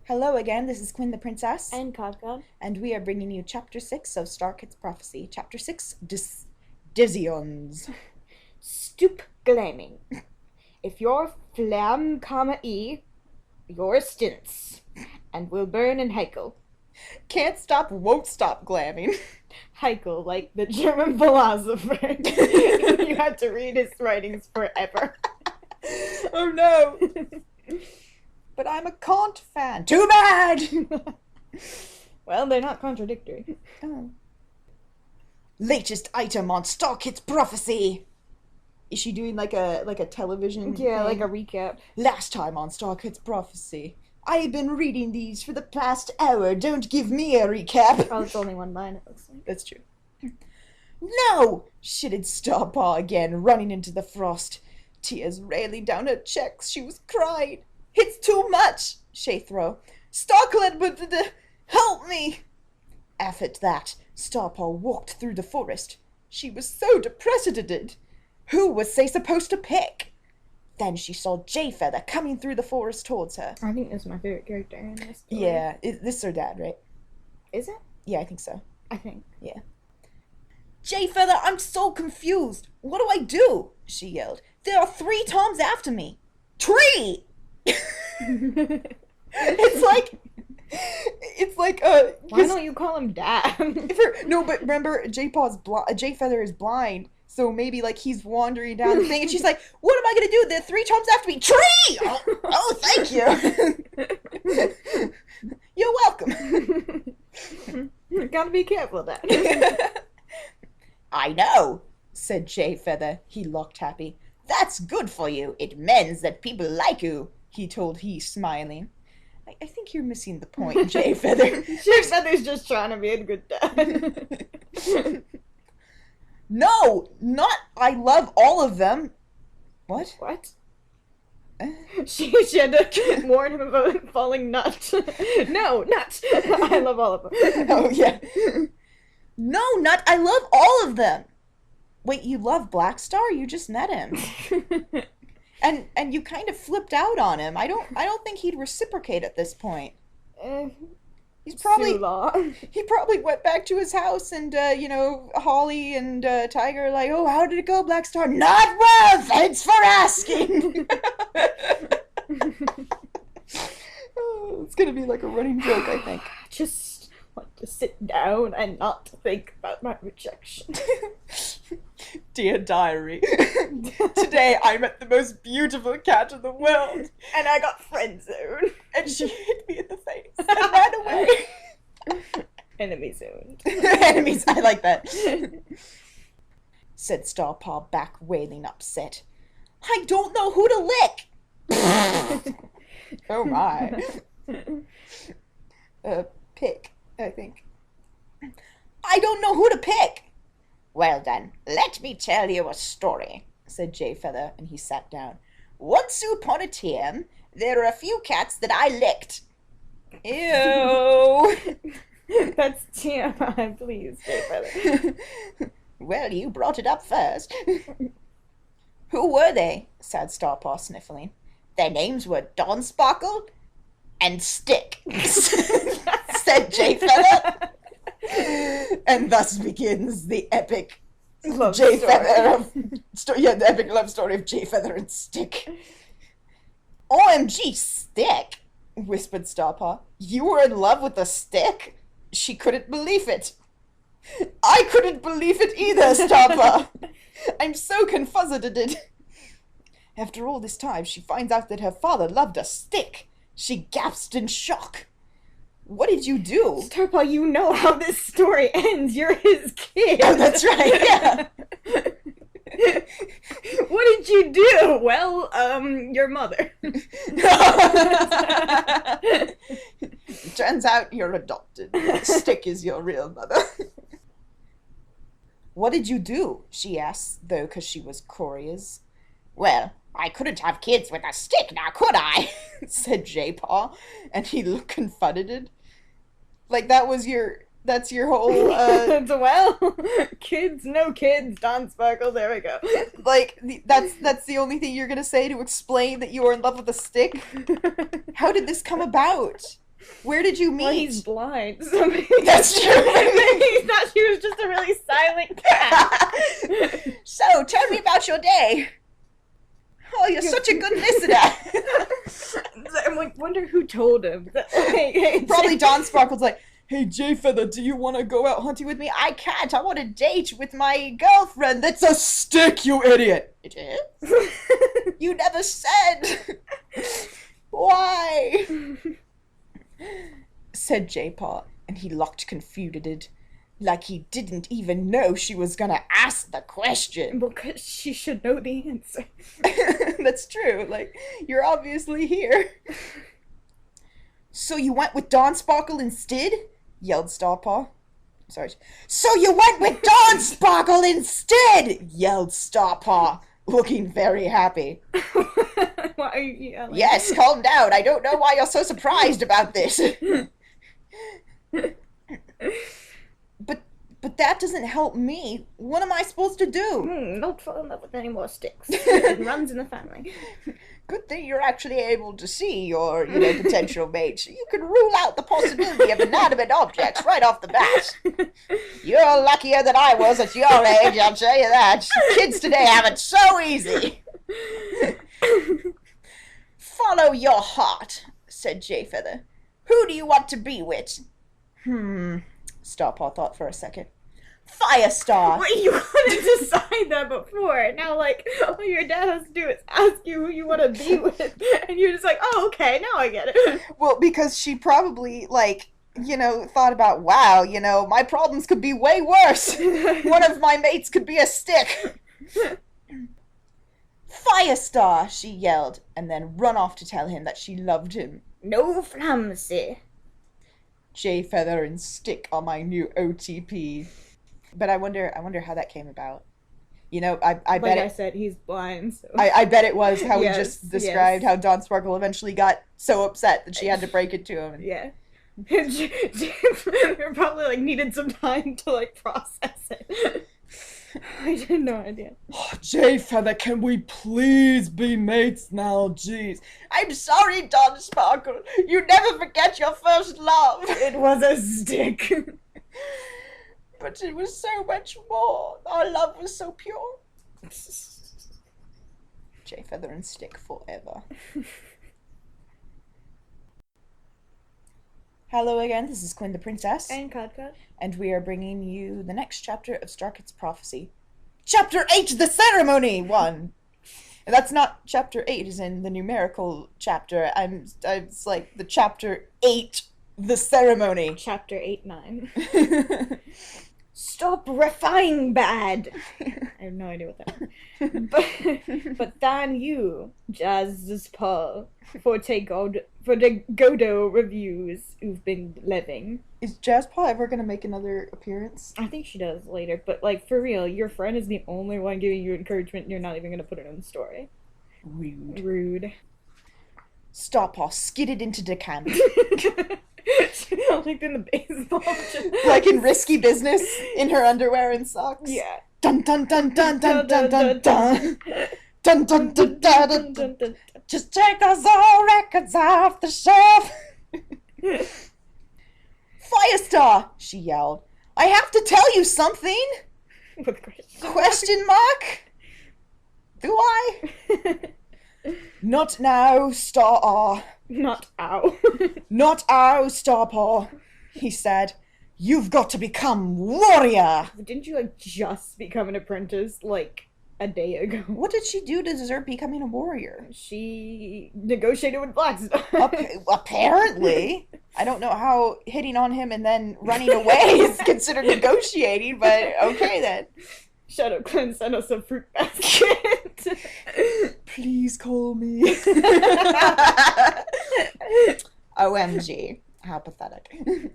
Hello again, this is Quinn the Princess. And Kafka. And we are bringing you Chapter 6 of Starkit's Prophecy. Chapter 6, Dizions. Stoop glamming. If your flam, e, your stints, and will burn in Heikel. Can't stop, won't stop glamming. Heikel, like the German philosopher. You have to read his writings forever. Oh no! But I'm a Kant fan. Too bad! Well, they're not contradictory. Oh. Latest item on Starkit's Prophecy! Is she doing like a television Yeah, thing? like a recap. Last time on Starkit's Prophecy. I've been reading these for the past hour. Don't give me a recap. Oh, it's only one line, it looks like. That's true. No! Shitted Starpaw again, running into the frost. Tears railing down her cheeks. She was crying. It's too much, Shathro. Starklet, but help me! After that, Starpaw walked through the forest. She was so depressed at it. Who was they supposed to pick? Then she saw Jayfeather coming through the forest towards her. I think this is my favorite character in this story. Yeah, this is her dad, right? Is it? Yeah, I think so. I think. Yeah. Jayfeather, I'm so confused. What do I do? She yelled. There are 3 Toms after me. 3! It's like why don't you call him Dad? No, but remember Jayfeather is blind, so maybe like he's wandering down the thing, and she's like, "What am I gonna do? There are 3 Toms after me. Tree! Oh, thank you. You're welcome. Gotta be careful, Dad. I know," said Jayfeather. He looked happy. "That's good for you. It means that people like you," he told he, smiling. I think you're missing the point, Jayfeather. Jayfeather's just trying to be a good dad. No, not I love all of them. What? What? She had to warn him about falling nut. No, nut. I love all of them. Oh, yeah. No, Nut, I love all of them. Wait, you love Blackstar? You just met him. And you kind of flipped out on him. I don't think he'd reciprocate at this point. He probably went back to his house and Holly and Tiger are like, "Oh, how did it go, Blackstar?" "Not well, thanks for asking." Oh, it's gonna be like a running joke, I think. Just want to sit down and not think about my rejection. Dear diary, today I met the most beautiful cat in the world, and I got friend zoned, and she hit me in the face and ran away. Enemy zoned. Enemies, I like that. Said Starpaw back, wailing upset. "I don't know who to lick." Oh my. Pick, I think. "I don't know who to pick." "Well then, let me tell you a story," said Jayfeather, and he sat down. "Once upon a time, there were a few cats that I licked." Ew. That's TMI, please, Jayfeather. Well, you brought it up first. "Who were they?" said Starpaw, sniffling. "Their names were Dawnsparkle and Stick," said Jayfeather. And thus begins the epic Jayfeather the epic love story of Jayfeather and Stick. "OMG, Stick," whispered Starpaw. "You were in love with a stick?" She couldn't believe it. "I couldn't believe it either, Starpaw. I'm so confuzzled. After all this time, she finds out that her father loved a stick. She gasped in shock. "What did you do?" Starpaw, you know how this story ends. You're his kid. Oh, that's right, yeah. What did you do? Well, your mother. Turns out you're adopted. Stick is your real mother. "What did you do?" she asked, though, because she was curious. "Well, I couldn't have kids with a stick, now could I?" said Jaypaw, and he looked confudded. Like that's your whole, Well, kids, no kids, Dawnsparkle, there we go. Like, that's the only thing you're gonna say to explain that you are in love with a stick? How did this come about? Where did you meet? Well, he's blind. So maybe That's true. he thought she was just a really silent cat. So, tell me about your day. Oh, you're such a good listener. I'm like, wonder who told him. That, like, Probably Don Sparkle's like, hey, Jay Feather, do you want to go out hunting with me? I can't. I want a date with my girlfriend. That's a stick, you idiot. It is? You never said. Why? Said J-Paw, and he looked confuted, like he didn't even know she was gonna ask the question. Because she should know the answer. That's true. Like, you're obviously here. So you went with Don Sparkle instead? Yelled Starpaw. Sorry. So you went with Don Sparkle instead! Yelled Starpaw, looking very happy. Why are you yelling? Yes, calm down. I don't know why you're so surprised about this. But that doesn't help me. What am I supposed to do? Don't fall in love with any more sticks. It runs in the family. Good thing you're actually able to see your, potential mate. So you can rule out the possibility of inanimate objects right off the bat. You're luckier than I was at your age, I'll tell you that. Kids today have it so easy. Follow your heart, said Jay Feather. Who do you want to be with? Starpaw thought for a second. Firestar! Wait, you couldn't decide that before. Now, all your dad has to do is ask you who you want to be with, and you're just like, oh, okay, now I get it. Well, because she probably, thought about, wow, my problems could be way worse. One of my mates could be a stick. Firestar, she yelled, and then run off to tell him that she loved him. No flamsy. Jay Feather and Stick are my new OTP. But I wonder how that came about. I bet like I said, he's blind. So. I bet it was how Yes, we just described how Don Sparkle eventually got so upset that she had to break it to him. Yeah. You probably needed some time to process it. I had no idea. Oh, Jay Feather, can we please be mates now? Jeez. I'm sorry, Don Sparkle. You never forget your first love. It was a stick. But it was so much more. Our love was so pure. Jay Feather and Stick forever. Hello again, this is Quinn the Princess. And Codcod. And we are bringing you the next chapter of Starkit's Prophecy. Chapter 8, The Ceremony! 1. And that's not chapter 8, as in the numerical chapter. It's like the chapter 8, The Ceremony. Chapter 8-9. Stop refine bad. I have no idea what that is. But than you, Jazz Paul, for the Godot reviews you've been living. Is Jazzpaw ever gonna make another appearance? I think she does later, but for real, your friend is the only one giving you encouragement and you're not even gonna put it in the story. Rude. Starpaw skidded into decamp. Like in the baseball. Like in Risky Business, in her underwear and socks. Yeah. Dun dun dun dun dun dun dun dun. Dun dun dun dun dun dun. Just take those old records off the shelf. Firestar, she yelled. I have to tell you something. With Question mark? Do I? Not now, Star. Not ow. Not ow, Starpaw, he said. You've got to become warrior. Didn't you just become an apprentice a day ago? What did she do to deserve becoming a warrior? She negotiated with Blackstone. Apparently. I don't know how hitting on him and then running away is considered negotiating, but okay then. Shadow Clan sent us a fruit basket. Please call me. OMG. How pathetic.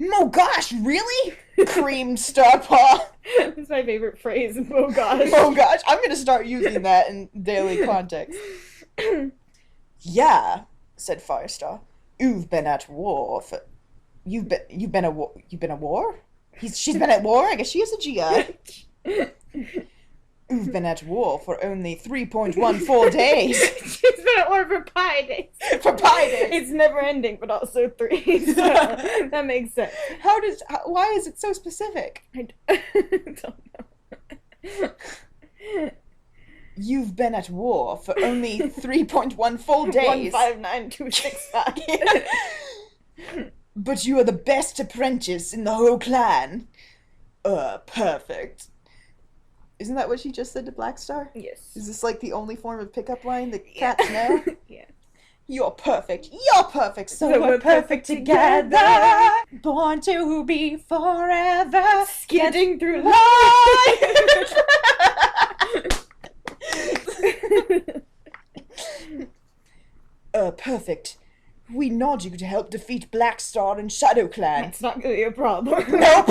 Oh gosh, really? Creamed Starpaw. That's my favorite phrase. Oh gosh. Oh gosh, I'm gonna start using that in daily context. Yeah, said Firestar. You've been at war for... You've been a war? She's been at war? I guess she is a GI. You've been at war for only 3.14 days. She's been at war for pi days. For pi days. It's never ending, but also 3. So that makes sense. Why is it so specific? I don't know. You've been at war for only 3.14 days. 159265. But you are the best apprentice in the whole clan. Perfect. Isn't that what she just said to Blackstar? Yes. Is this like the only form of pickup line that cats know? Yeah. You're perfect. You're perfect. So we're perfect together. Born to be forever. Skidding through life. Perfect. We nod you to help defeat Blackstar and ShadowClan. It's not gonna be a problem. Nope.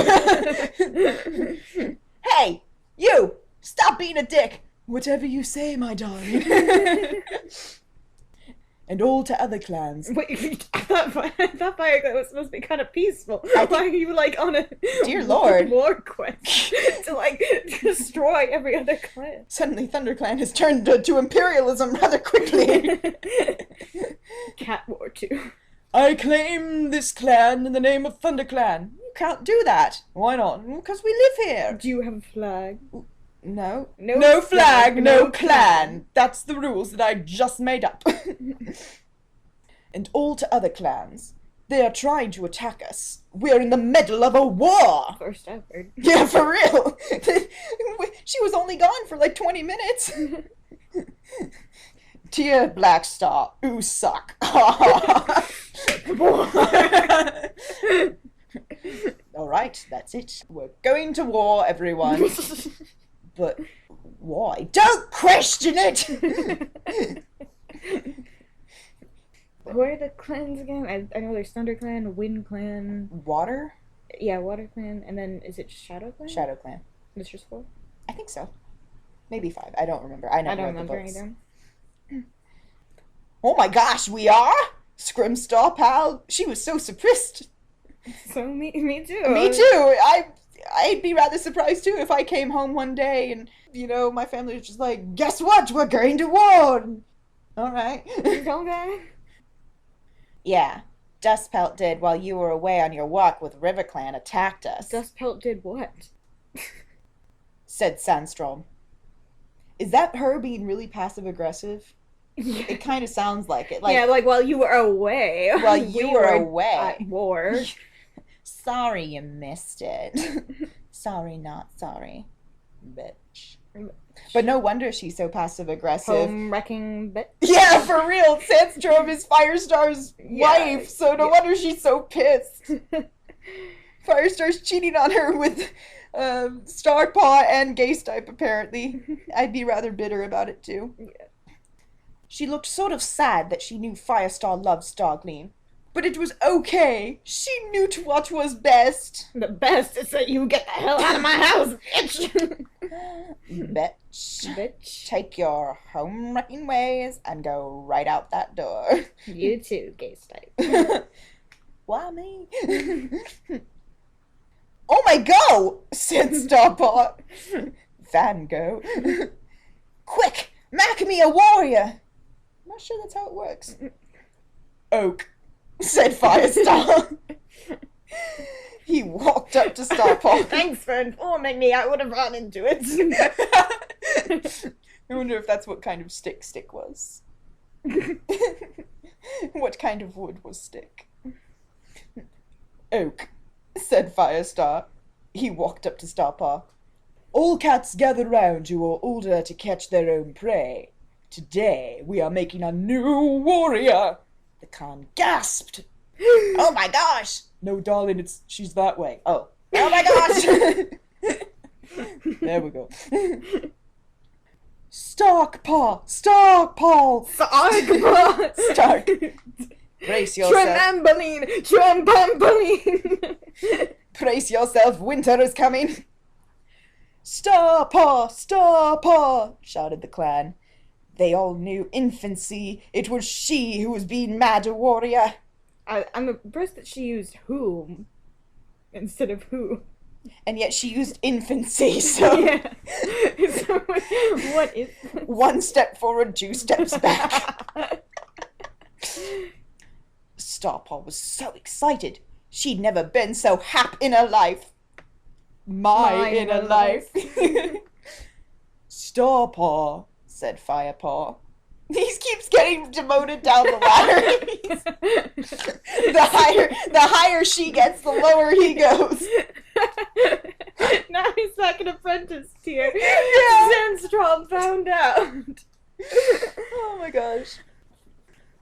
Hey, you! Stop being a dick! Whatever you say, my darling. And all to other clans. Wait, I thought Fireclan was supposed to be kind of peaceful. Why are you like on a Dear Lord war quest to like destroy every other clan? Suddenly Thunderclan has turned to imperialism rather quickly. Cat War 2. I claim this clan in the name of ThunderClan. You can't do that. Why not? Because we live here. Do you have a flag? No. No No flag, flag, no no clan. That's the rules that I just made up. And all to other clans. They are trying to attack us. We're in the middle of a war. First I've heard. Yeah, for real. She was only gone for like 20 minutes. Dear Blackstar, you suck. Alright, that's it. We're going to war, everyone. But why? Don't question it! Who are the clans again? I know there's Thunderclan, Wind Clan. Water? Yeah, Water Clan, and then is it Shadow Clan? Shadow Clan. There's just 4? I think so. Maybe 5. I don't remember. I don't never read remember the books. either. Oh my gosh, we are? Scrimstar pal. She was so surprised. So me too. Me too. I'd be rather surprised too if I came home one day and, you know, my family was just like, guess what? We're going to war. Alright. Okay. Yeah. Dustpelt did while you were away on your walk with RiverClan attacked us. Dustpelt did what? Said Sandstrom. Is that her being really passive aggressive? Yeah. It kind of sounds like it. Yeah, like while you were away. While you were away. At war. Sorry you missed it. Sorry, not sorry. Bitch. But no wonder she's so passive aggressive. Home wrecking bitch. Yeah, for real. Sandstorm is Firestar's wife, so no wonder she's so pissed. Firestar's cheating on her with Starpaw and Gaystype, apparently. I'd be rather bitter about it, too. Yeah. She looked sort of sad that she knew Firestar loved Stargleam. But it was okay. She knew what was best. The best is that you get the hell out of my house, bitch! Bitch. Bitch. Take your home-wrecking ways and go right out that door. You too, Gaystype. Why me? Oh my go! Said Starpaw. Van go. Quick! Mac me a warrior! I'm not sure that's how it works. Oak, said Firestar. He walked up to Starpaw. Thanks for informing me. I would have run into it. I wonder if that's what kind of stick was. What kind of wood was stick? Oak, said Firestar. He walked up to Starpaw. All cats gather round who are older to catch their own prey. Today we are making a new warrior. The Khan gasped. Oh my gosh! No, darling, she's that way. Oh. Oh my gosh! There we go. Starkpaw! Starkpaw! Starkpaw! Stark. Brace yourself. Trampoline! Brace yourself, winter is coming. Starpaw! Starpaw! Shouted the clan. They all knew infancy. It was she who was being mad a warrior. I'm impressed that she used whom instead of who. And yet she used infancy, so Yeah. So, what is this? 1 step forward, 2 steps back. Starpaw was so excited. She'd never been so hap in her life. My inner life. Starpaw, said Firepaw. He keeps getting demoted down the ladder. the higher she gets, the lower he goes. Now he's like an apprentice tier. Yeah. Sandstrom found out. Oh my gosh.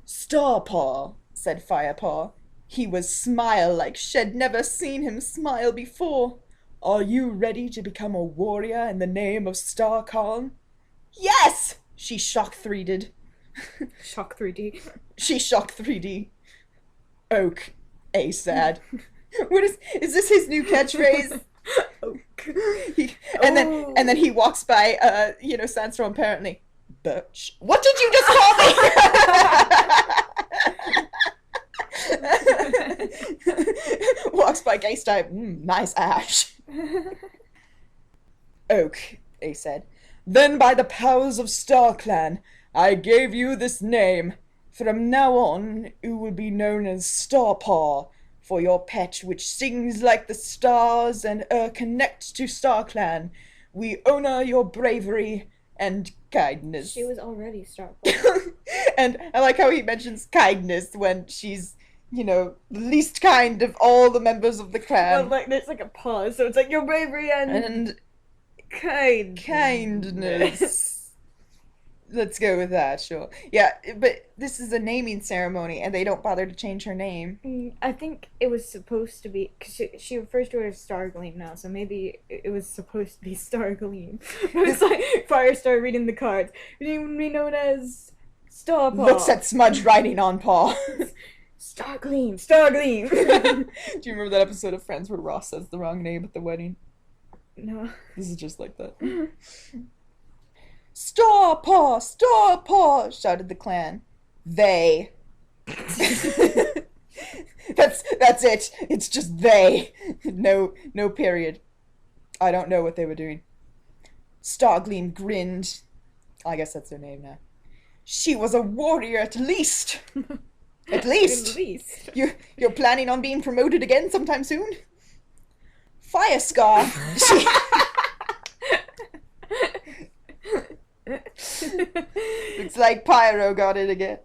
Starpaw, said Firepaw. He was smile like she'd never seen him smile before. Are you ready to become a warrior in the name of Starkhan? Yes! She shock 3'd. Shock 3D. She shock 3D. Oak. A sad. What is this his new catchphrase? Oak. And then he walks by Sandstorm apparently. Birch. What did you just call me? Walks by gay style. Nice ash. Oak, A said. Then by the powers of Starklan, I gave you this name. From now on, you will be known as Starpaw, for your pet which sings like the stars and connect to Starklan. We honor your bravery and kindness. She was already Starklan. And I like how he mentions kindness when she's, the least kind of all the members of the clan. Well, there's a pause, so it's your bravery and kindness. Let's go with that, sure. Yeah, but this is a naming ceremony, and they don't bother to change her name. I think it was supposed to be, because she refers to it as Stargleam now, so maybe it was supposed to be Stargleam. But it's like Firestar reading the cards. It would be known as Starpaw. Looks at Smudge writing on paw. Stargleam. Do you remember that episode of Friends where Ross says the wrong name at the wedding? No. This is just like that. Starpaw, shouted the clan. They. That's it. It's just they. No period. I don't know what they were doing. Stargleam grinned. I guess that's their name now. She was a warrior at least. At least. You're planning on being promoted again sometime soon? Firescar. It's like Pyro got it again.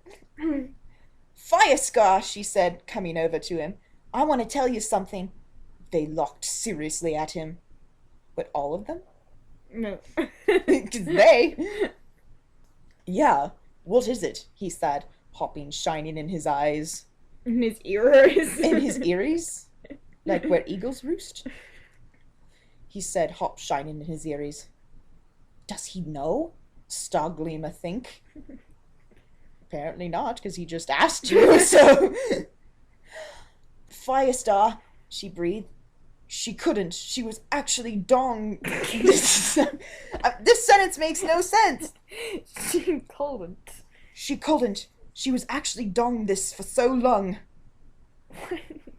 Firescar, she said, coming over to him. I want to tell you something. They looked seriously at him. But all of them? No. 'Cause they. Yeah, what is it? He said, hopping shining in his eyes. In his ears. In his ears? Like where eagles roost? He said, hop shining in his ears. Does he know? Stargleam, I think. Apparently not, because he just asked you, so... Firestar, she breathed. She couldn't. She was actually dong... This sentence makes no sense. She couldn't. She couldn't. She was actually dong this for so long.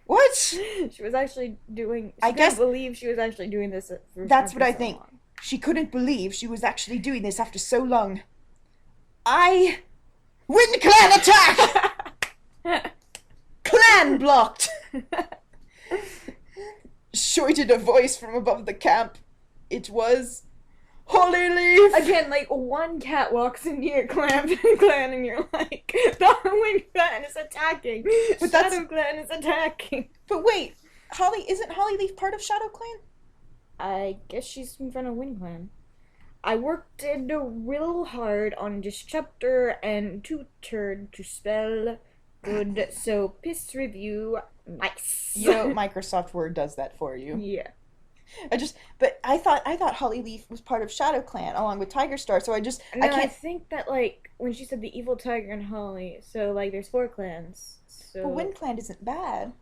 What? She was actually doing... I guess... couldn't believe she was actually doing this That's what I so think. long. She couldn't believe she was actually doing this after so long. Wind Clan attack! Clan blocked! Shouted a voice from above the camp. It was Holy Leaf! Again, one cat walks into your clan and you're like, the Wind Clan is attacking! But that's... Shadow Clan is attacking! But wait, isn't Holly Leaf part of Shadow Clan? I guess she's in front of Wind Clan. I worked real hard on this chapter and tutored to spell good, so piss review, nice. Microsoft Word does that for you. Yeah. I thought Holly Leaf was part of Shadow Clan along with Tiger Star, so I think that when she said the evil tiger and Holly, so there's 4 clans. So But Wind Clan isn't bad.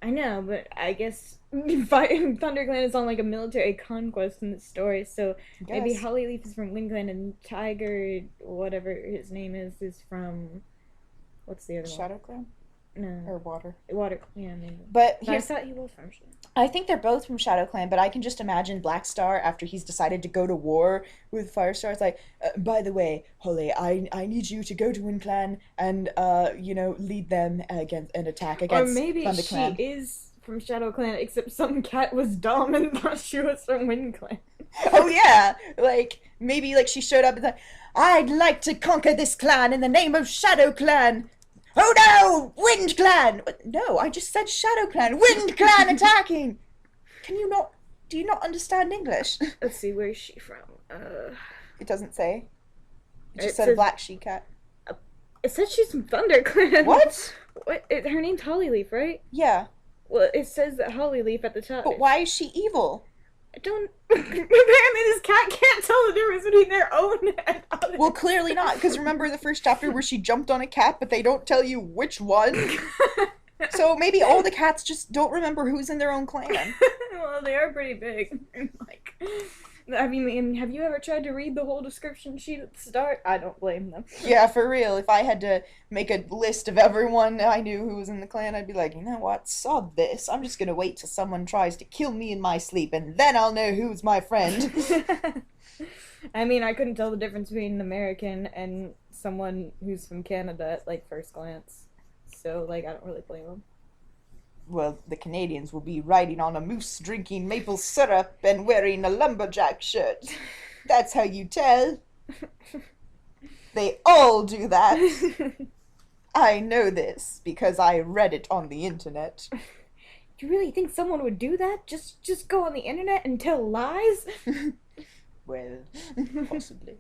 I know, but I guess Thunderclan is on a military conquest in the story, so maybe Holly Leaf is from Wind Clan and Tiger, whatever his name is from... What's the other one? Shadow Clan? No. Or water. Water. Yeah, maybe. But I thought he was from Shadow. I think they're both from ShadowClan, but I can just imagine Blackstar after he's decided to go to war with Firestar. It's like, by the way, Holly, I need you to go to WindClan and lead them against an attack against Or maybe Thunderclan. she is from ShadowClan, except some cat was dumb and thought she was from WindClan. Oh yeah, like maybe like she showed up and like, I'd like to conquer this clan in the name of ShadowClan. Oh no! Wind Clan! No, I just said Shadow Clan. Wind Clan attacking! Do you not understand English? Let's see, where's she from? It doesn't say. It just It said says- a black she-cat. It says she's from Thunderclan. What? Her name's Hollyleaf, right? Yeah. Well, it says that Hollyleaf at the top. But why is she evil? I don't... Apparently this cat can't tell the difference between their own and others. Well, clearly not, because remember the first chapter where she jumped on a cat, but they don't tell you which one? So maybe all the cats just don't remember who's in their own clan. Well, they are pretty big. Like, I mean, have you ever tried to read the whole description sheet at the start? I don't blame them. Yeah, for real. If I had to make a list of everyone I knew who was in the clan, I'd be like, you know what? Sod this. I'm just gonna wait till someone tries to kill me in my sleep, and then I'll know who's my friend. I mean, I couldn't tell the difference between an American and someone who's from Canada at, like, first glance. So, like, I don't really blame them. Well, the Canadians will be riding on a moose, drinking maple syrup, and wearing a lumberjack shirt. That's how you tell. They all do that. I know this because I read it on the internet. You really think someone would do that? Just go on the internet and tell lies? Well, possibly.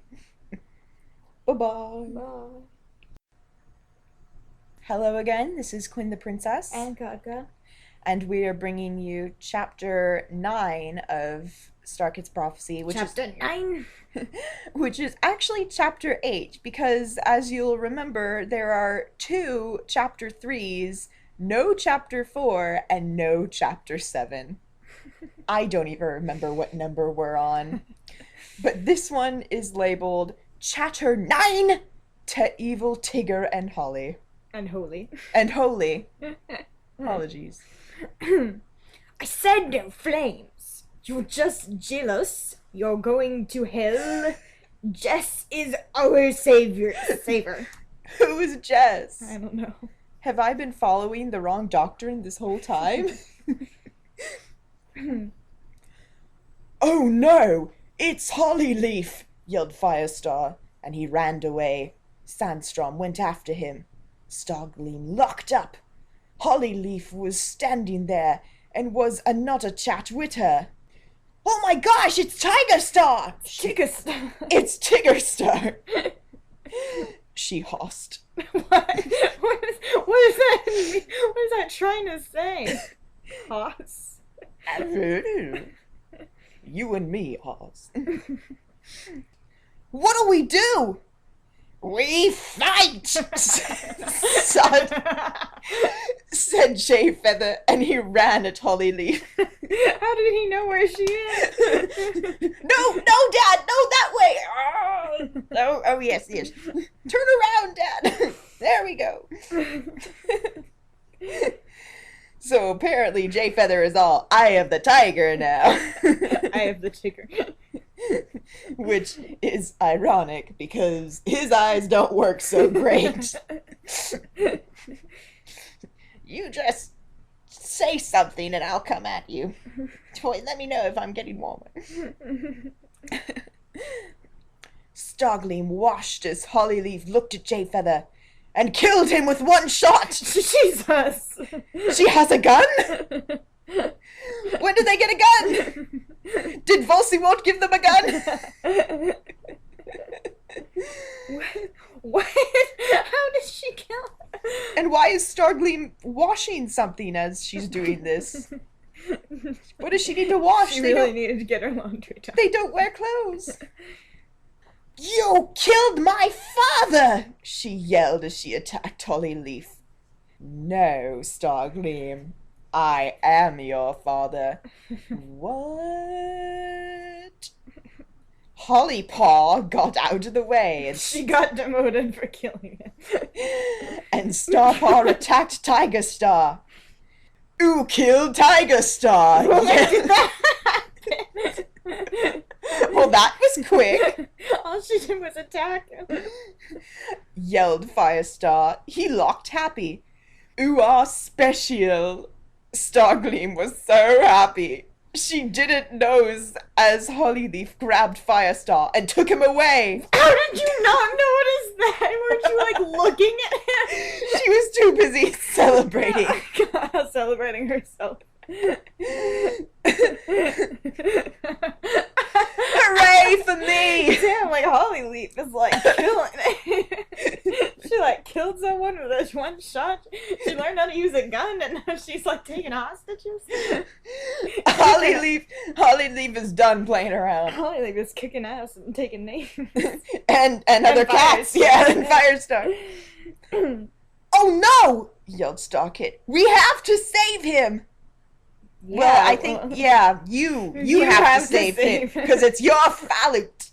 Bye-bye. Bye. Hello again, this is Quinn the Princess. And Katka. And we are bringing you Chapter 9 of Starkit's Prophecy, Chapter 9? which is actually Chapter 8, because as you'll remember, there are 2 Chapter 3s, no Chapter 4, and no Chapter 7. I don't even remember what number we're on. But this one is labeled Chapter 9 to Evil Tigger and Holly. And Holy. And Holy. Apologies. I said no flames. You're just jealous. You're going to hell. Jess is our savior. Who is Jess? I don't know. Have I been following the wrong doctrine this whole time? Oh no! It's Hollyleaf! Yelled Firestar, and he ran away. Sandstrom went after him. Stargleam locked up. Hollyleaf was standing there, and was another chat with her. Oh my gosh, it's Tiger Star! Tiggerstar. It's Tigger Star! She hossed. What is that mean? What is that trying to say? Hoss. You and me, Oz. What'll we do? We fight! Son, said Jay Feather, and he ran at Hollyleaf. How did he know where she is? No, Dad, no, that way! Oh, yes. Turn around, Dad. There we go. So apparently Jay Feather is all Eye of the Tiger now. I have the ticker. Which is ironic because his eyes don't work so great. You just say something and I'll come at you. Let me know if I'm getting warmer. Stargleam washed as Hollyleaf looked at Jay Feather and killed him with one shot. Jesus. She has a gun? When did they get a gun? Did Volsywalt give them a gun? What? How did she kill her? And why is Stargleam washing something as she's doing this? What does she need to wash? She really needed to get her laundry done. They don't wear clothes. You killed my father! She yelled as she attacked Hollyleaf. No, Stargleam. I am your father. What? Holly Paw got out of the way, and She got demoted for killing him. and Star Paw attacked Tiger Star. Who killed Tiger Star? Well, Yeah. did that Well, that was quick, All she did was attack him. yelled Firestar. He looked happy. Ooh, ah, special. Stargleam was so happy. She didn't nose as Hollyleaf grabbed Firestar and took him away. How did you not notice that? Weren't you like looking at him? She was too busy celebrating. Celebrating herself. Hooray for me! Damn, like Hollyleaf is like killing it. She like killed someone with a one shot. She learned how to use a gun, and now she's like taking hostages. Hollyleaf is done playing around. Hollyleaf is kicking ass and taking names. and other cats. Firestar. Yeah, and Firestar. Oh no! Yelled Starkit. We have to save him! Yeah, Well, I think, yeah, you have to save him, because it's your fault.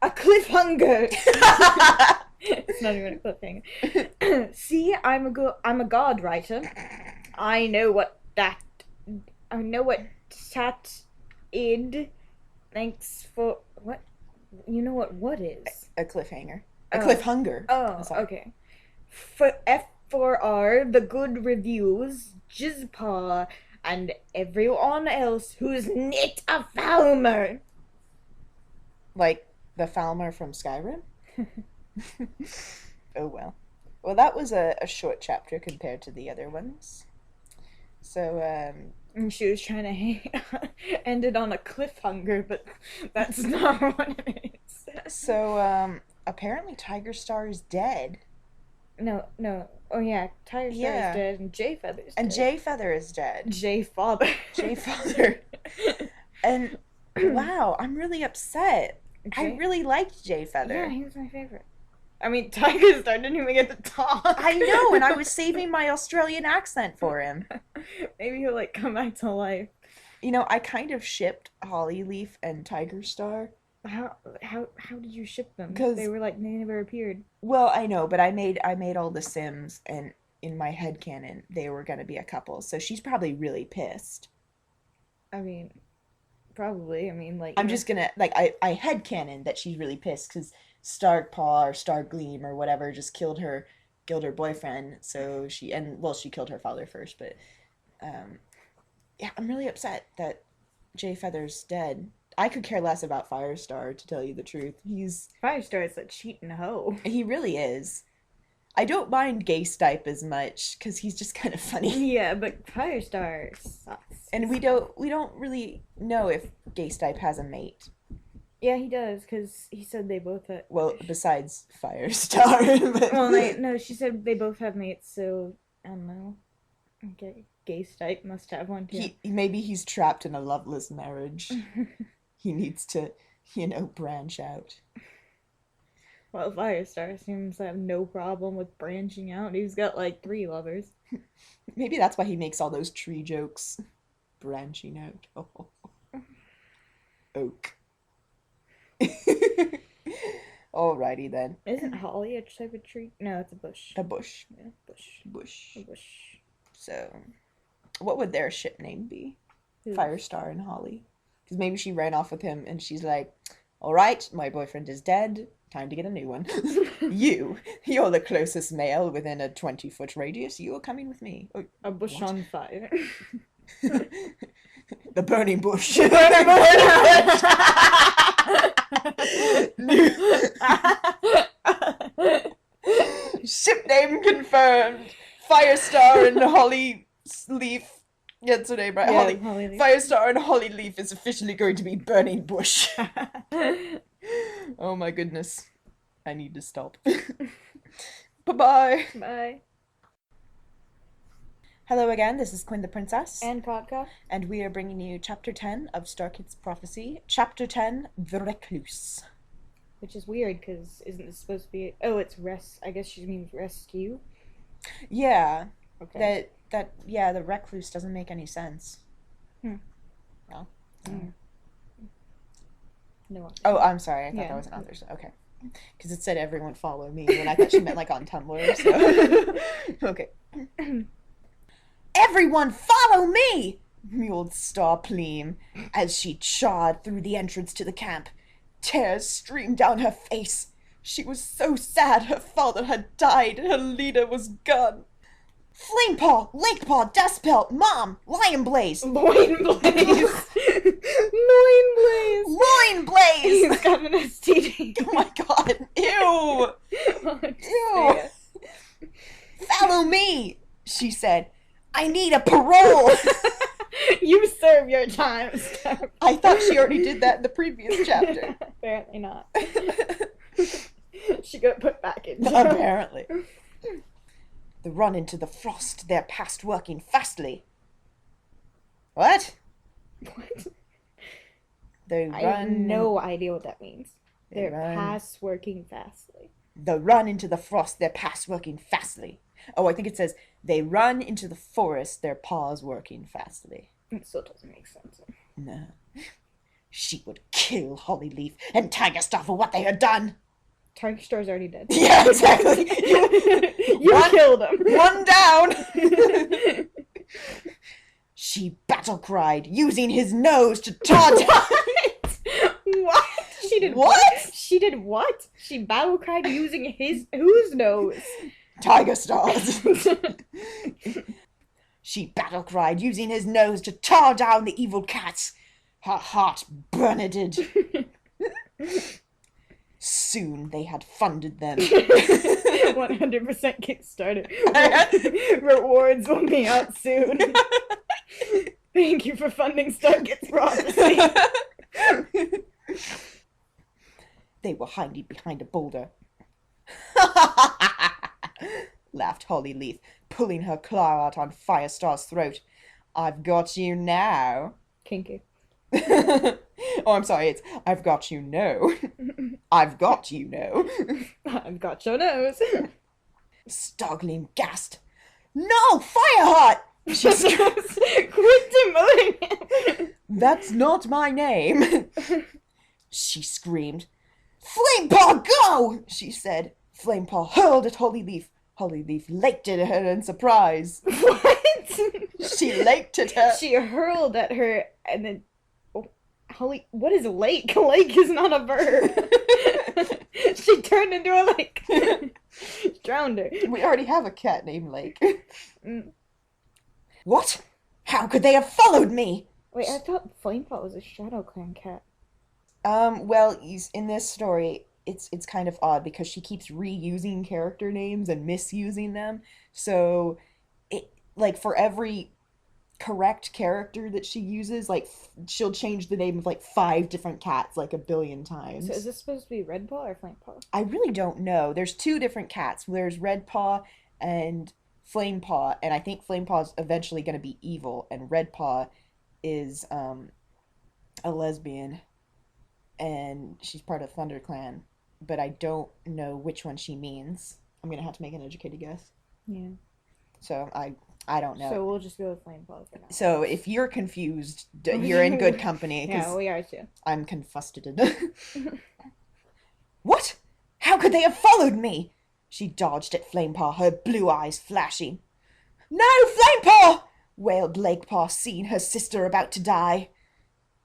a cliffhanger. It's not even a cliffhanger. See, I'm a god writer. I know what that id. Thanks for what? You know what is? A cliffhanger. A cliffhanger. Oh, okay. For F for R, the good reviews, Jizpaw, and everyone else who's knit a Falmer. Like the Falmer from Skyrim? Oh well. Well, that was a short chapter compared to the other ones. So, And she was trying to end it on a cliffhanger, but that's not what it is. so, apparently Tiger Star is dead. No. Oh yeah, Tiger Star Yeah. is dead, and Jay Feather's And dead. Jay Feather is dead. Jay Father. Jay Feather. And, wow, I'm really upset. I Jay- really liked Jay Feather. Yeah, he was my favorite. I mean, Tiger Star didn't even get to talk. I know, and I was saving my Australian accent for him. Maybe he'll like come back to life. You know, I kind of shipped Hollyleaf and Tiger Star. How did you ship them? 'Cause- They were like they never appeared. Well, I know, but I made all the Sims, and in my headcanon, they were gonna be a couple. So she's probably really pissed. I mean, probably. I mean, like I'm just gonna like I headcanon that she's really pissed because Starpaw or Stargleam or whatever just killed her boyfriend. So she killed her father first, but yeah, I'm really upset that Jay Feather's dead. I could care less about Firestar, to tell you the truth. Firestar is a cheating hoe. He really is. I don't mind Gay Stipe as much because he's just kind of funny. Yeah, but Firestar sucks. And we don't really know if Gay Stipe has a mate. Yeah, he does, because he said they both had... Well, besides Firestar. But... Well, no, she said they both have mates, so, I don't know. Okay, Gay Stipe must have one, too. Maybe he's trapped in a loveless marriage. He needs to, branch out. Well, Firestar seems to have no problem with branching out. He's got, like, 3 lovers. Maybe that's why he makes all those tree jokes. Branching out. Oh. Oak. Alrighty then. Isn't holly a type of tree? No, it's a bush. A bush. Yeah, bush. Bush. A bush. So, what would their ship name be? Who? Firestar and Holly. Because maybe she ran off with him and she's like, alright, my boyfriend is dead. Time to get a new one. You're the closest male within a 20-foot radius. You are coming with me. Oh, A bush what? on fire. The burning bush. Ship name confirmed. Firestar and Holly Leaf. Yeah, that's her name, right? Yeah, Holly. Hollyleaf. Firestar and Holly Leaf is officially going to be burning bush. Oh my goodness. I need to stop. Bye-bye. Bye. Hello again, this is Quinn the Princess. And Podka. And we are bringing you Chapter 10 of Starkit's Prophecy. Chapter 10, The Recluse. Which is weird, because isn't this supposed to be... Oh, it's rest... I guess she means rescue. Yeah. Okay. The Recluse doesn't make any sense. Hmm. Well. No one. Oh, I'm sorry. I thought Yeah. that was an author's. Okay. Because it said everyone follow me, and I thought she meant like on Tumblr, so. Okay. Everyone follow me! Mewled Starpleam as she charged through the entrance to the camp. Tears streamed down her face. She was so sad her father had died and her leader was gone. Flamepaw, Lakepaw, Dustpelt, Mom, Lion Blaze. Loin Blaze! Loin Blaze! Loin Blaze! He's got an STD. Oh my god, ew! Ew! Follow me, she said. I need a parole! You serve your time, Stark. I thought she already did that in the previous chapter. Apparently not. She got put back in jail. Apparently. The run into the frost, they're past working fastly. What? What? They I have run. no idea what that means. They They're run. past working fastly. The run into the frost, their paws working fastly. Oh, I think it says, they run into the forest, their paws working fastly. It still doesn't make sense. No. She would kill Hollyleaf and Tiger Star for what they had done. Tiger Star's already dead. Yeah, exactly. You killed him. One down. She battle cried, using his nose to taunt. What? She did What? She did what? She battle cried using whose nose? Tiger Stars. She battle cried, using his nose to tar down the evil cats. Her heart burned. Soon they had funded them. 100% Kickstarter. Rewards will be out soon. Thank you for funding Starkit's prophecy. They were hiding behind a boulder. Laughed Hollyleaf, pulling her claw out on Firestar's throat. I've got you now. Kinky. Oh, I'm sorry, it's I've got you no. I've got you no. I've got your nose. Stargleam gasped. No, Fireheart! She screamed. Quit demoting. That's not my name. She screamed. Flamepaw, go! She said. Flamepaw hurled at Hollyleaf. Hollyleaf leaped at her in surprise. What? She leaped at her. She hurled at her and then... Oh, Holly... What is lake? Lake is not a verb. She turned into a lake. Drowned her. We already have a cat named Lake. Mm. What? How could they have followed me? Wait, I thought Flamepaw was a Shadow Clan cat. Well, in this story, it's kind of odd because she keeps reusing character names and misusing them. So, like, for every correct character that she uses, like, she'll change the name of, like, 5 different cats, like, a billion times. So is this supposed to be Redpaw or Flamepaw? I really don't know. There's 2 different cats. There's Redpaw and Flamepaw, and I think Flamepaw's eventually going to be evil, and Redpaw is, a lesbian, and she's part of Thunderclan, but I don't know which one she means. I'm going to have to make an educated guess. Yeah. So, I don't know. So we'll just go with Flamepaw for now. So if you're confused, you're in good company. Yeah, we are too. I'm confused. What? How could they have followed me? She dodged at Flamepaw, her blue eyes flashing. No, Flamepaw! Wailed Lakepaw, seeing her sister about to die.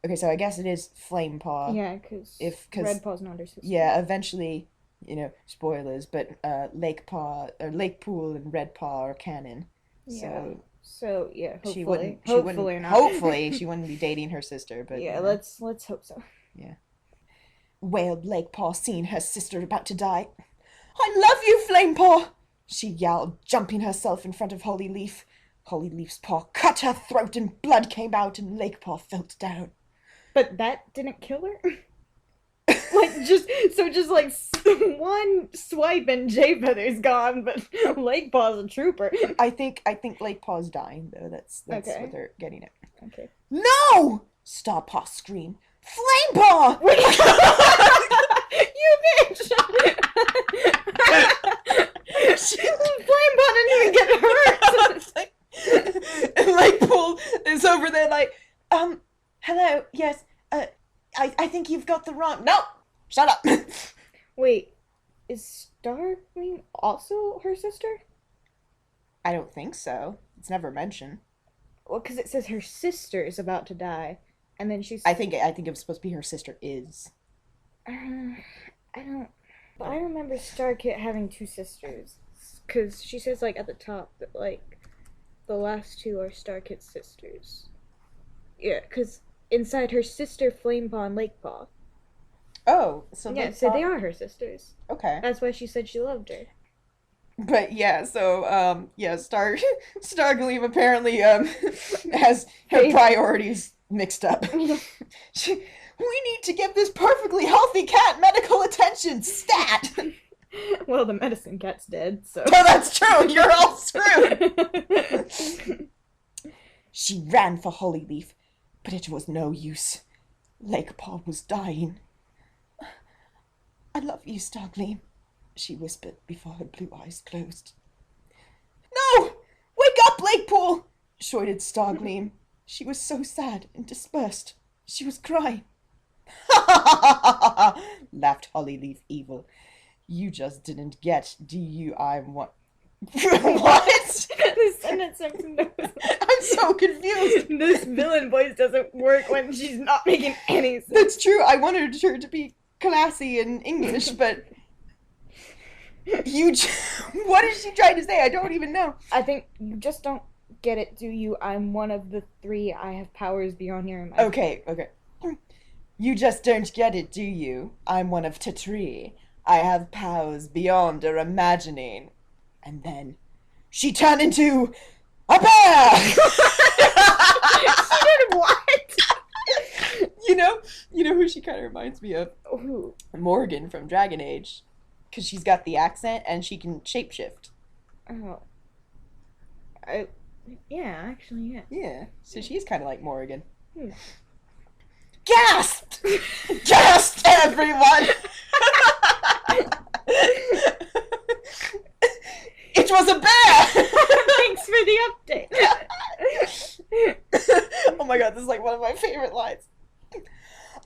Okay, so I guess it is Flamepaw. Yeah, because Redpaw's not her sister. Yeah, eventually, spoilers, but Lakepaw, or Lakepool and Redpaw are canon. Yeah. So yeah, hopefully, she wouldn't, not. Hopefully, she wouldn't be dating her sister. But yeah, let's hope so. Yeah. Wailed Lakepaw, seeing her sister about to die. I love you, Flamepaw! She yelled, jumping herself in front of Hollyleaf. Hollyleaf's paw cut her throat and blood came out and Lakepaw fell down. But that didn't kill her? just like one swipe and Jay Feather's gone, but Lakepaw's a trooper. I think Lakepaw's dying though. That's okay. What they're getting at. Okay. No! Starpaw screamed. Flamepaw! You bitch! Flamepaw didn't even get hurt. And Lakepool is over there like, hello, yes, I think you've got the wrong... No! Shut up! Wait, is Starkit also her sister? I don't think so. It's never mentioned. Well, because it says her sister is about to die, and then she's... I think it was supposed to be her sister is. I don't... But I remember Starkit having two sisters. Because she says, like, at the top that, like, the last two are Starkit's sisters. Yeah, because inside her sister Flamepaw and Lakepaw. Oh, so yeah, so they are her sisters. Okay. That's why she said she loved her. But yeah, so Stargleam apparently has her priorities mixed up. We need to give this perfectly healthy cat medical attention, stat. Well, the medicine cat's dead, so. Oh, that's true. You're all screwed. She ran for Hollyleaf, but it was no use. Lakepaw was dying. I love you, Stargleam, she whispered before her blue eyes closed. No! Wake up, Lakepool! Shouted Stargleam. She was so sad and dispersed. She was crying. Ha ha ha ha ha! Laughed Hollyleaf Evil. You just didn't get, do you? I'm what? What? The sentence knows. I'm so confused. This villain voice doesn't work when she's not making any sense. That's true. I wanted her to be classy in English, but what is she trying to say? I don't even know. I think you just don't get it, do you? I'm one of the three. I have powers beyond your imagination. Okay. You just don't get it, do you? I'm one of the three. I have powers beyond her imagining. And then she turned into a bear! She did what? You know who she kind of reminds me of? Who? Morgan from Dragon Age. Because she's got the accent and she can shapeshift. Oh. Yeah, actually, yeah. Yeah, so she's kind of like Morgan. Hmm. Gasped! Gasped, everyone! It was a bear! Thanks for the update. Oh my god, this is like one of my favorite lines.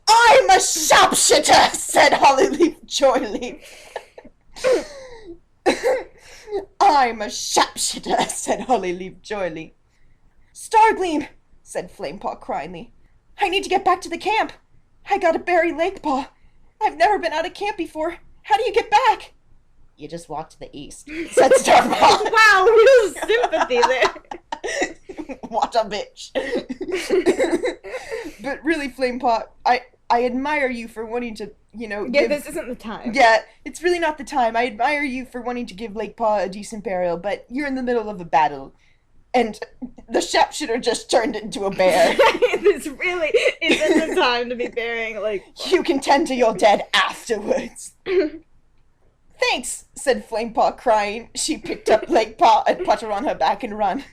I'm a sharpshooter, said Hollyleaf Joyleaf. I'm a sharpshooter, said Hollyleaf Joyleaf. Stargleam, said Flamepaw cryingly. I need to get back to the camp. I gotta bury Lakepaw. I've never been out of camp before. How do you get back? You just walk to the east, said Starpaw. Wow, real sympathy there. What a bitch. But really, Flamepaw, I admire you for wanting to, this isn't the time. Yeah, it's really not the time. I admire you for wanting to give Lakepaw a decent burial, but you're in the middle of a battle. And the sharpshooter just turned into a bear. This really isn't the time to be burying Lakepaw. You can tend to your dead afterwards. Thanks, said Flamepaw, crying. She picked up Lakepaw and put her on her back and run.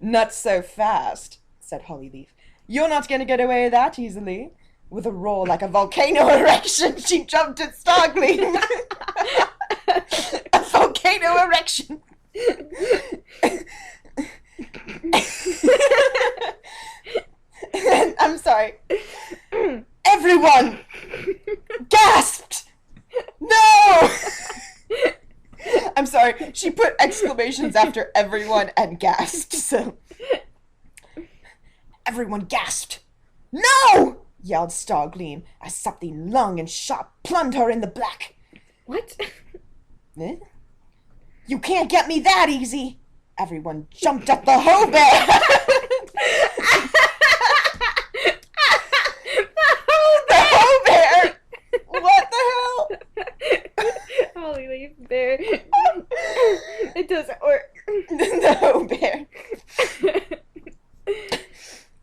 Not so fast, said Hollyleaf. You're not going to get away that easily. With a roar like a volcano erection, she jumped at Stargleam. A volcano erection. I'm sorry. Everyone gasped. No! I'm sorry. She put exclamations after everyone and gasped, so. Everyone gasped. No! Yelled Stargleam as something long and sharp plumbed her in the back. What? Eh? You can't get me that easy. Everyone jumped at the hoe bear. The hoe bear. What the hell? Hollyleaf bear. It doesn't work. The hoe bear.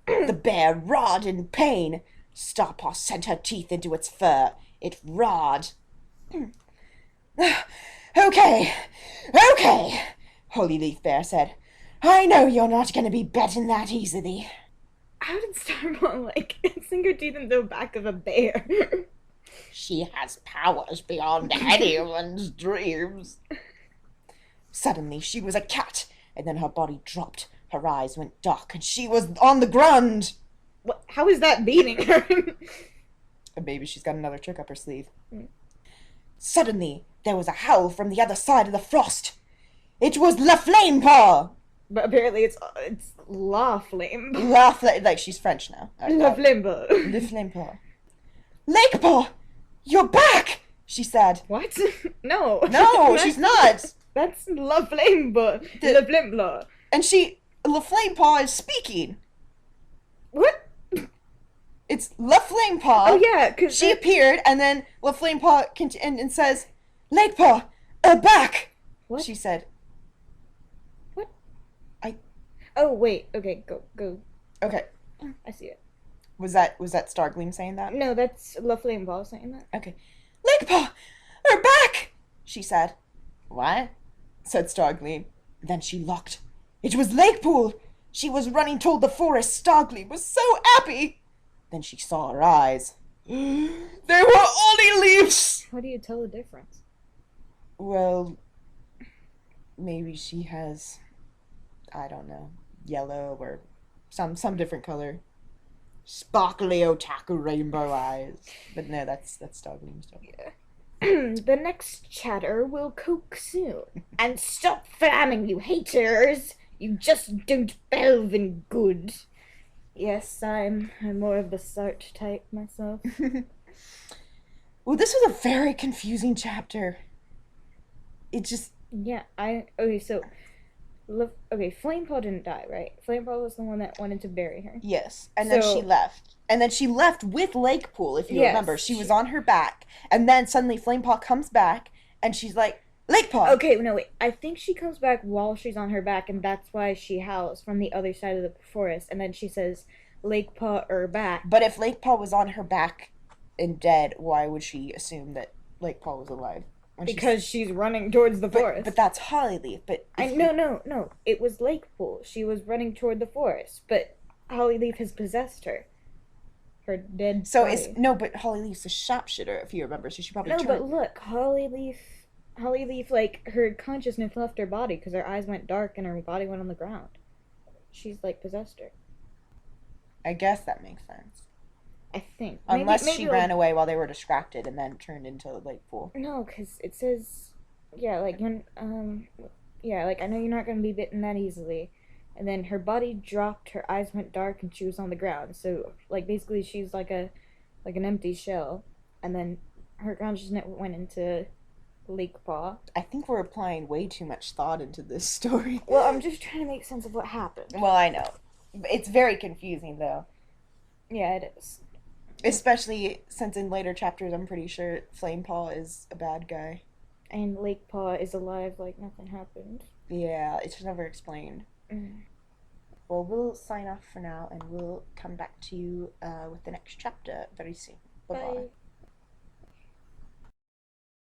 The bear roared in pain. Starpaw sent her teeth into its fur. It roared. Okay, Holyleaf Bear said. I know you're not going to be betting that easily. How did Starpaw, sink her teeth into the back of a bear? She has powers beyond anyone's dreams. Suddenly, she was a cat, and then her body dropped. Her eyes went dark, and she was on the ground. What? How is that beating her? Maybe she's got another trick up her sleeve. Mm. Suddenly, there was a howl from the other side of the frost. It was La Flame Paw! But apparently it's La Flame. La Flame... Like, she's French now. La Flame. Le Flame Paw. Lake Paw! You're back! She said. What? No. No, she's not! That's La Flame. La Flame. And La Flame Paw is speaking. What? It's La Flame Paw. Oh, yeah, because she appeared, and then La Flame Paw and says, Lake Paw, back! What? She said. What? Oh, wait. Okay, go. Okay. I see it. Was that Stargleam saying that? No, that's La Flame Paw saying that. Okay. Lake Paw, back! She said. What? Said Stargleam. Then she looked. It was Lake Pool! She was running toward the forest. Stargleam was so happy! Then she saw her eyes. They were holly leaves! How do you tell the difference? Well, maybe she has, I don't know, yellow or some different color. Sparkly otaku rainbow eyes. But no, that's Stargleam stuff. Yeah. The next chatter will coke soon. And stop famming, you haters! You just don't delve in good. Yes, I'm more of the Sart type myself. Well, this was a very confusing chapter. It just... Yeah, okay, so... Flamepaw didn't die, right? Flamepaw was the one that wanted to bury her. Yes, and then she left. And then she left with Lakepool, if you remember. She was on her back. And then suddenly Flamepaw comes back, and she's like, Lakepaw! Okay, no, wait. I think she comes back while she's on her back, and that's why she howls from the other side of the forest. And then she says, Lakepaw, back. But if Lakepaw was on her back and dead, why would she assume that Lakepaw was alive? Because she's running towards the forest. But that's Hollyleaf. No. It was Lakepool. She was running toward the forest, but Hollyleaf has possessed her. Her dead body. But Hollyleaf's a sharpshooter, if you remember, so she probably but look, Hollyleaf, like, her consciousness left her body because her eyes went dark and her body went on the ground. She's, like, possessed her. I guess that makes sense. I think. Unless maybe she ran away while they were distracted and then turned into a Lakepool. No, because it says, I know you're not going to be bitten that easily. And then her body dropped, her eyes went dark, and she was on the ground. So, like, basically she's like an empty shell. And then her consciousness went into Lakepaw. I think we're applying way too much thought into this story. Well, I'm just trying to make sense of what happened. Well, I know. It's very confusing, though. Yeah, it is. Especially since in later chapters, I'm pretty sure Flamepaw is a bad guy. And Lakepaw is alive like nothing happened. Yeah, it's never explained. Mm. Well, we'll sign off for now, and we'll come back to you with the next chapter very soon. Bye-bye. Bye.